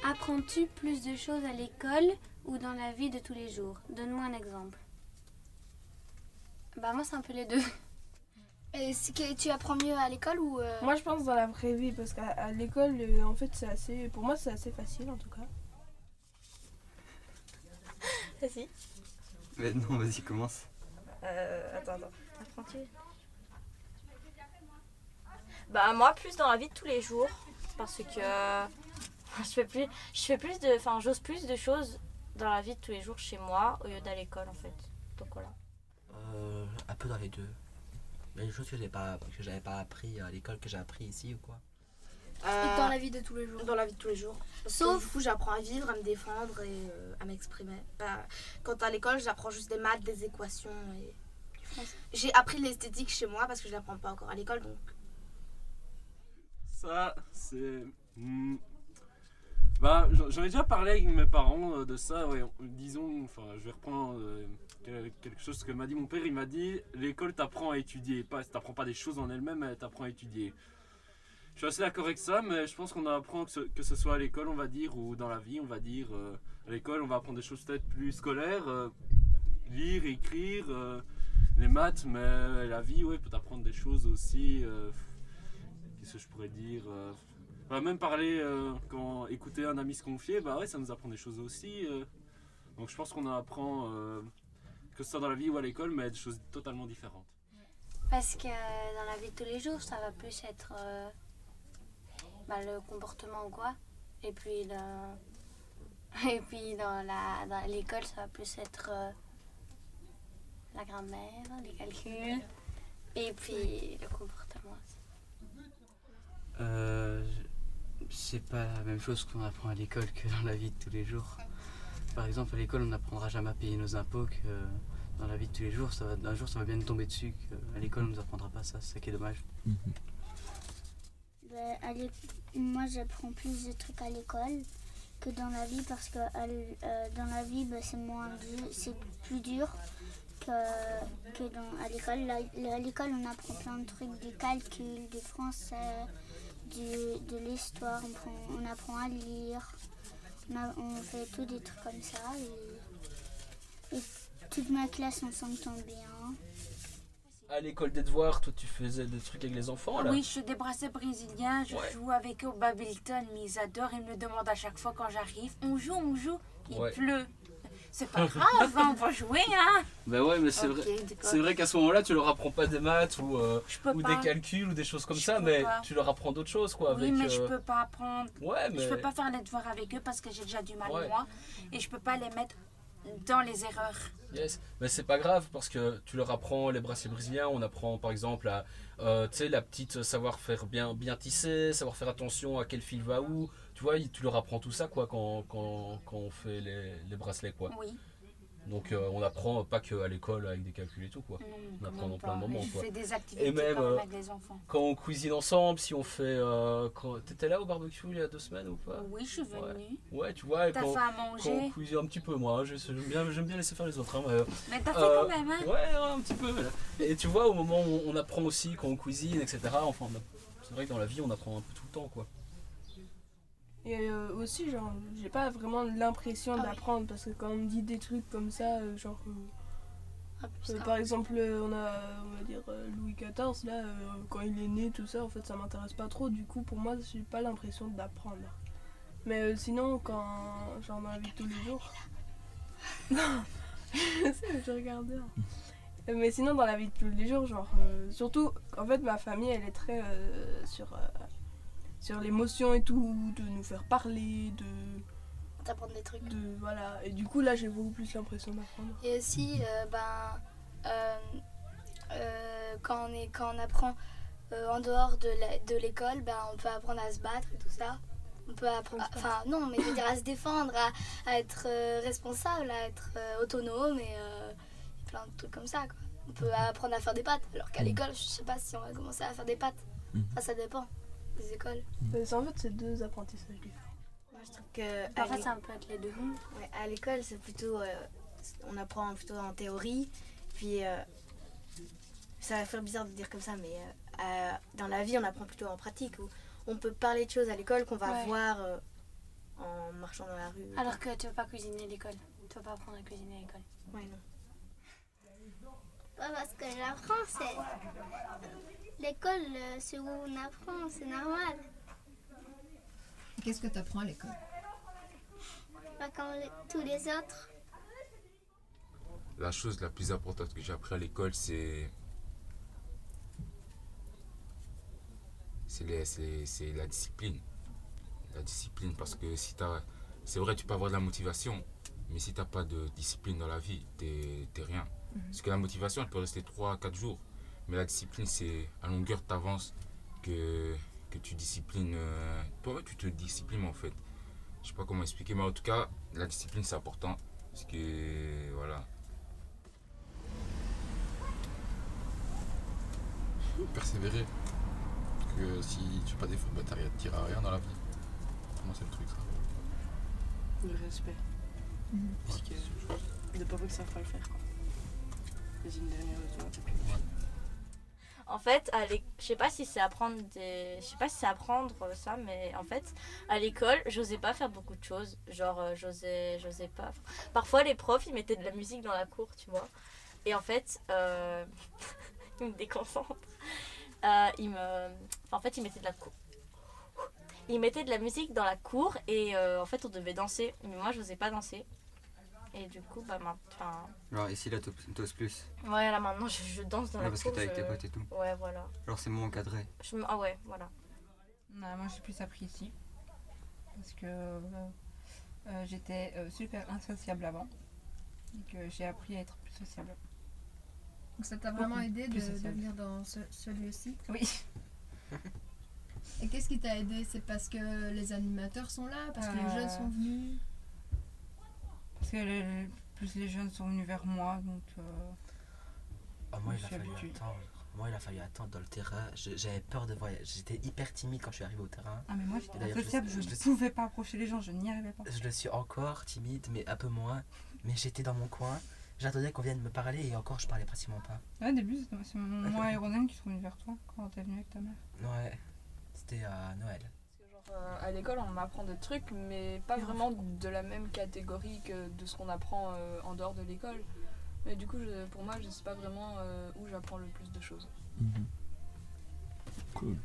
Apprends-tu plus de choses à l'école ou dans la vie de tous les jours? Donne-moi un exemple. Moi, c'est un peu les deux. Et c'est que tu apprends mieux à l'école ou Moi, je pense dans la vraie vie, parce qu'à l'école, en fait, pour moi, c'est assez facile, en tout cas. Vas-y. Mais non, vas-y, commence. Attends. Apprends-tu? Moi, plus dans la vie de tous les jours. Parce que j'ose plus de choses dans la vie de tous les jours chez moi au lieu d'aller à l'école, en fait. Donc voilà. Un peu dans les deux. Il y a des choses que j'avais pas appris à l'école, que j'ai appris ici ou quoi. dans la vie de tous les jours? Dans la vie de tous les jours. Sauf où j'apprends à vivre, à me défendre et à m'exprimer. Quand à l'école, j'apprends juste des maths, des équations. Et... J'ai appris l'esthétique chez moi parce que je l'apprends pas encore à l'école, donc. Ça, c'est... j'en ai déjà parlé avec mes parents de ça, ouais, disons, je vais reprendre quelque chose que m'a dit mon père. Il m'a dit, l'école t'apprend à étudier, t'apprends pas des choses en elle-même, mais t'apprends à étudier. Je suis assez d'accord avec ça, mais je pense qu'on apprend que ce soit à l'école, on va dire, ou dans la vie, on va dire. À l'école, on va apprendre des choses peut-être plus scolaires, lire, écrire, les maths, mais la vie, ouais, peut t'apprendre des choses aussi. Qu'est-ce que je pourrais dire même parler, écouter un ami se confier, ouais, ça nous apprend des choses aussi. Donc je pense qu'on apprend, que ce soit dans la vie ou à l'école, mais des choses totalement différentes. Parce que dans la vie de tous les jours, ça va plus être le comportement ou quoi. Et puis dans l'école, ça va plus être la grammaire, les calculs, et puis le comportement aussi. C'est pas la même chose qu'on apprend à l'école que dans la vie de tous les jours. Par exemple, à l'école, on n'apprendra jamais à payer nos impôts, que dans la vie de tous les jours, un jour ça va bien nous tomber dessus, qu'à l'école on nous apprendra pas ça, c'est ça qui est dommage. Moi j'apprends plus de trucs à l'école que dans la vie parce que dans la vie c'est plus dur que à l'école. À l'école on apprend plein de trucs, du calcul, du français, de l'histoire, on apprend à lire, on fait tous des trucs comme ça et toute ma classe on s'entend bien. À l'école des devoirs, toi tu faisais des trucs avec les enfants là? Oui, je fais des bracelets brésiliens, je joue avec eux au badminton, mais ils adorent, ils me demandent à chaque fois quand j'arrive, on joue, il pleut. C'est pas grave, on va jouer, hein. Ben ouais, mais c'est vrai qu'à ce moment-là, tu leur apprends pas des maths ou des calculs ou des choses comme ça, mais tu leur apprends d'autres choses quoi. Oui, mais je peux pas apprendre. Ouais, mais... Je peux pas faire les devoirs avec eux parce que j'ai déjà du mal moi, et je peux pas les mettre dans les erreurs. Yes, mais c'est pas grave parce que tu leur apprends les bracelets brésiliens, on apprend par exemple à la petite savoir faire bien tisser, savoir faire attention à quel fil va où, tu vois, tu leur apprends tout ça quoi quand on fait les bracelets quoi. Oui. Donc on apprend pas qu'à l'école avec des calculs et tout quoi. On apprend dans plein de moments quoi. Je fais des activités et même avec les enfants. Quand on cuisine ensemble, si on fait t'étais là au barbecue il y a 2 semaines ou pas? Oui, je suis venue. Ouais, tu vois, t'as fait à manger. Quand on cuisine un petit peu moi, j'aime bien laisser faire les autres mais t'as fait quand même hein? Ouais, un petit peu. Et tu vois au moment où on apprend aussi quand on cuisine etc. Enfin c'est vrai que dans la vie on apprend un peu tout le temps quoi. Et aussi, genre, j'ai pas vraiment l'impression d'apprendre parce que quand on me dit des trucs comme ça, par exemple, on va dire Louis XIV, là, quand il est né, tout ça, en fait, ça m'intéresse pas trop. Du coup, pour moi, j'ai pas l'impression d'apprendre. Mais sinon, quand, genre, dans la vie de tous les jours. Non, je regardais. Mais sinon, dans la vie de tous les jours, genre, surtout, en fait, ma famille, elle est très sur l'émotion et tout, de nous faire parler, t'apprendre des trucs. Voilà, et du coup là j'ai beaucoup plus l'impression d'apprendre. Et aussi, quand on apprend en dehors de l'école, on peut apprendre à se battre et tout ça. On peut apprendre, non, mais je veux dire à se défendre, à être responsable, à être autonome et plein de trucs comme ça quoi. On peut apprendre à faire des pâtes, alors qu'à l'école, je sais pas si on va commencer à faire des pâtes. Ça dépend des écoles. En fait, c'est 2 apprentissages différents. Moi, je trouve que Parfois, ça peut être les deux. Ouais, à l'école, c'est plutôt, on apprend plutôt en théorie, puis ça va faire bizarre de dire comme ça, mais dans la vie, on apprend plutôt en pratique. Où on peut parler de choses à l'école qu'on va voir en marchant dans la rue. Alors que tu veux pas cuisiner à l'école. Tu veux pas apprendre à cuisiner à l'école. Ouais, non. Pas parce que j'apprends, c'est... L'école, c'est où on apprend, c'est normal. Qu'est-ce que tu apprends à l'école? Pas comme tous les autres. La chose la plus importante que j'ai appris à l'école, c'est la discipline. La discipline, parce que si c'est vrai, tu peux avoir de la motivation, mais si tu n'as pas de discipline dans la vie, t'es rien. Parce que la motivation, elle peut rester 3 à 4 jours, mais la discipline, c'est à longueur t'avances que tu disciplines. Toi, tu te disciplines en fait. Je sais pas comment expliquer, mais en tout cas, la discipline, c'est important. Parce que, voilà. Persévérer. Parce que si tu fais pas d'efforts, bah t'iras rien dans la vie. Comment c'est le truc ça? Le respect. Parce que il n'y a pas que ça fera le faire quoi. Mais une dernière leçon, t'as plus. En fait, je sais pas si c'est apprendre ça, mais en fait, à l'école, j'osais pas faire beaucoup de choses. Genre, j'osais pas. Parfois, les profs, ils mettaient de la musique dans la cour, tu vois. Et en fait, ils me déconcentrent. En fait, ils mettaient de la cour. Ils mettaient de la musique dans la cour et en fait, on devait danser. Mais moi, j'osais pas danser. Et du coup, bah maintenant. Alors ici, là, t'oses plus. Ouais, là maintenant, je danse dans la cour. Parce que t'es avec tes potes et tout. Ouais, voilà. Alors c'est moins encadré. Ah ouais, voilà. Non, moi, j'ai plus appris ici. Parce que j'étais super insociable avant. Et que j'ai appris à être plus sociable. Donc ça t'a vraiment aidé de venir dans ce lieu-ci? Oui. Et qu'est-ce qui t'a aidé? C'est parce que les animateurs sont là? Parce que les jeunes sont venus? Parce que plus les jeunes sont venus vers moi, donc... Moi, il a fallu attendre dans le terrain. J'avais peur de voyager. J'étais hyper timide quand je suis arrivé au terrain. Ah mais moi j'étais insociable, je ne pouvais pas approcher les gens, je n'y arrivais pas. Je le suis encore timide, mais un peu moins. Mais j'étais dans mon coin. J'attendais qu'on vienne me parler et encore je parlais pratiquement pas. Ouais, au début c'est moi et Ronan qui sont venus vers toi quand t'es venu avec ta mère. Ouais, c'était à Noël. À l'école, on apprend des trucs, mais pas vraiment de la même catégorie que de ce qu'on apprend en dehors de l'école. Mais du coup, pour moi, je sais pas vraiment où j'apprends le plus de choses. Cool.